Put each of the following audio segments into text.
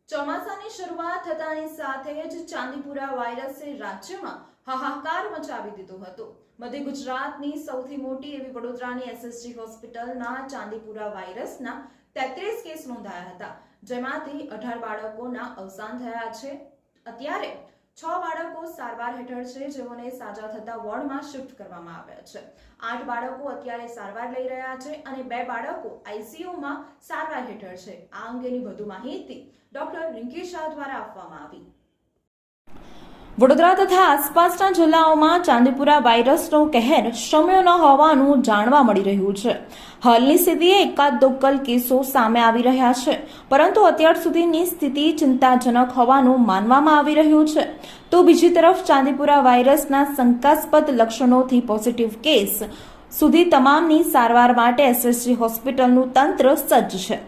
ચોમાસાની શરૂઆત થતાની સાથે જ ચાંદીપુરા વાયરસે રાજ્યમાં હાહાકાર મચાવી દીધો હતો। મધ્ય ગુજરાતની સૌથી મોટી એવી વડોદરાની એસએસજી હોસ્પિટલના ચાંદીપુરા વાયરસના 33 કેસ નોંધાયા હતા, જેમાંથી 18 બાળકોના અવસાન થયા છે। અત્યારે 6 બાળકો સારવાર હેઠળ છે, જેઓને સાજા થતા વોર્ડમાં શિફ્ટ કરવામાં આવ્યા છે। 8 બાળકો અત્યારે સારવાર લઈ રહ્યા છે અને 2 બાળકો આઈસીયુમાં સારવાર હેઠળ છે। આ અંગેની વધુ માહિતી ડોક્ટર રિંકી શાહ દ્વારા આપવામાં આવી। વડોદરા તથા આસપાસના જિલ્લાઓમાં ચાંદીપુરા વાયરસનો કહેર શમ્યો ન હોવાનું જાણવા મળી રહ્યું છે। હાલની સ્થિતિએ એકાદ દોકલ કેસો સામે આવી રહ્યા છે, પરંતુ અત્યાર સુધીની સ્થિતિ ચિંતાજનક હોવાનું માનવામાં આવી રહ્યું છે। તો બીજી તરફ ચાંદીપુરા વાયરસના શંકાસ્પદ લક્ષણોથી પોઝિટિવ કેસ સુધી તમામની સારવાર માટે એસએસજી હોસ્પિટલનું તંત્ર સજ્જ છે।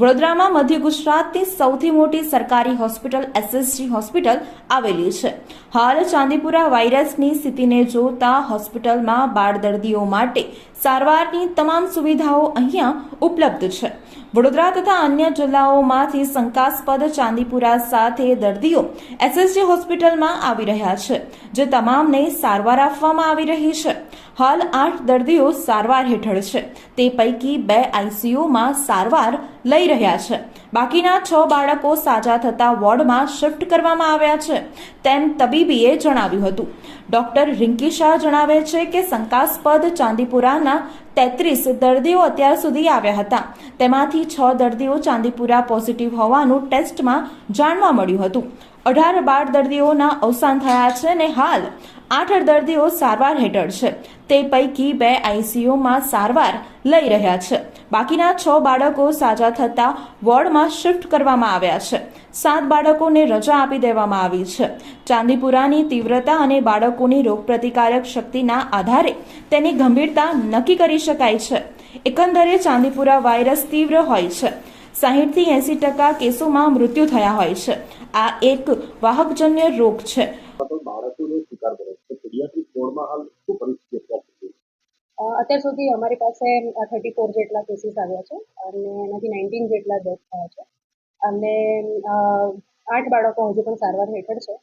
વડોદરામાં મધ્ય ગુજરાતની સૌથી મોટી સરકારી હોસ્પિટલ એસએસજી હોસ્પિટલ આવેલી છે। હાલ ચાંદીપુરા વાયરસની સ્થિતિને જોતા હોસ્પિટલમાં બાળ દર્દીઓ માટે સારવારની તમામ સુવિધાઓ અહીંયા ઉપલબ્ધ છે। વડોદરા તથા અન્ય જિલ્લાઓમાંથી શંકાસ્પદ ચાંદીપુરા સાથે દર્દીઓ એસએસજી હોસ્પિટલમાં આવી રહ્યા છે, જે તમામને સારવાર આપવામાં આવી રહી છે। હાલ 8 દર્દીઓ સારવાર હેઠળ છે, તે પૈકી 2 આઈસીયુમાં સારવાર લઈ રહ્યા છે। બાકીના 6 બાળકો સાજા થતા વોર્ડમાં શિફ્ટ કરવામાં આવ્યા છે, તેમ તબીબીએ જણાવ્યું હતું। ડોક્ટર રિંકી શાહ જણાવે છે કે શંકાસ્પદ ચાંદીપુરાના 33 દર્દીઓ અત્યાર સુધી આવ્યા હતા, તેમાંથી 6 દર્દીઓ ચાંદીપુરા પોઝિટિવ હોવાનું ટેસ્ટમાં જાણવા મળ્યું હતું। 18 બાળ દર્દીઓના અવસાન થયા છે અને હાલ 8 દર્દીઓ સારવાર હેઠળ છે, તે પૈકી 2 આઈસીયુમાં સારવાર લઈ રહ્યા છે। બાકીના 6 બાળકો સાજા થતા વોર્ડમાં શિફ્ટ કરવામાં આવ્યા છે। 7 બાળકોને રજા આપી દેવામાં આવી છે। ચાંદીપુરાની તીવ્રતા અને બાળકોની રોગપ્રતિકારક શક્તિના આધારે તેની ગંભીરતા નક્કી કરી શકાય છે। એકંદરે ચાંદીપુરા વાયરસ તીવ્ર હોય છે। 60 થી 80% કેસોમાં મૃત્યુ થયા હોય છે। આ એક વાહકજન્ય રોગ છે। અત્યાર સુધી અમારી પાસે 34 જેટલા કેસીસ આવ્યા છે અને એનાથી 19 જેટલા ડેથ થયા છે અને 8 બાળકો હજુ પણ સારવાર હેઠળ છે,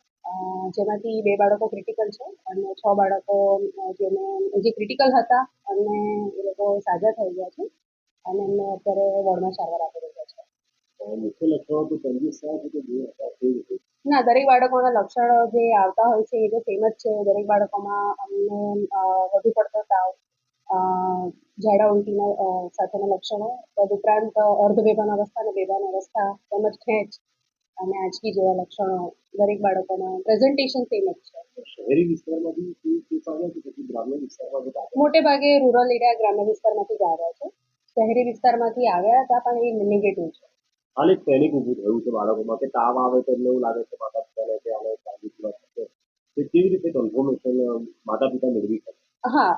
જેમાંથી 2 બાળકો ક્રિટિકલ છે અને 6 બાળકો જે ક્રિટિકલ હતા અને એ લોકો સાજા થઈ ગયા છે અને એમને અત્યારે વોર્ડમાં સારવાર આપી રહ્યા છે। ના, દરેક બાળકોના લક્ષણો જે આવતા હોય છે એ તો સેમ જ છે। દરેક બાળકોમાં અમને વધુ પડતો તાવ, ઝાડા ઉલટીના સાથેના લક્ષણો, તદુપરાંત અર્ધબેભાન અવસ્થા અને બેભાન અવસ્થા તેમજ ખેંચ અને આંચકી જેવા લક્ષણો દરેક બાળકોમાં પ્રેઝન્ટેશન સેમ જ છે। શહેરી વિસ્તારમાંથી મોટે ભાગે રૂરલ એરિયા, ગ્રામ્ય વિસ્તારમાંથી જ આવ્યા છે। શહેરી વિસ્તારમાંથી આવ્યા હતા પણ એ નેગેટિવ છે। હાલ એક પેનિક ઊભું થયું છે બાળકોમાં કે તાવ આવે તો એમને એવું લાગે છે માતા પિતાને કે આને ચાંદીપુરા થશે, તો કેવી રીતે કન્ફર્મેશન માતા પિતા મેળવી શકે? હા,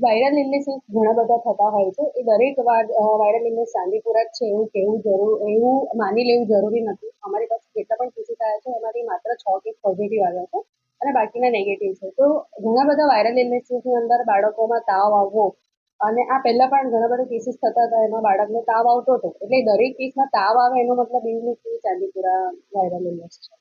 વાયરલ ઇલનેસીસ ઘણા બધા થતા હોય છે। એ દરેક વાયરલ ઇલનેસ ચાંદીપુરા જ છે એવું માની લેવું જરૂરી નથી। અમારી પાસે જેટલા પણ કેસીસ આવ્યા છે એમાંથી માત્ર 6 કેસ પોઝિટિવ આવ્યા છે અને બાકીના નેગેટિવ છે। તો ઘણા બધા વાયરલ ઇલનેસીસની અંદર બાળકોમાં તાવ આવવો અને આ પહેલા પણ ઘણા બધા કેસીસ થતા હતા, એમાં બાળકને તાવ આવતો હતો, એટલે દરેક કેસમાં તાવ આવે એનો મતલબ એવું નથી કે ચાંદીપુરા વાયરલ ઇલનેસ છે।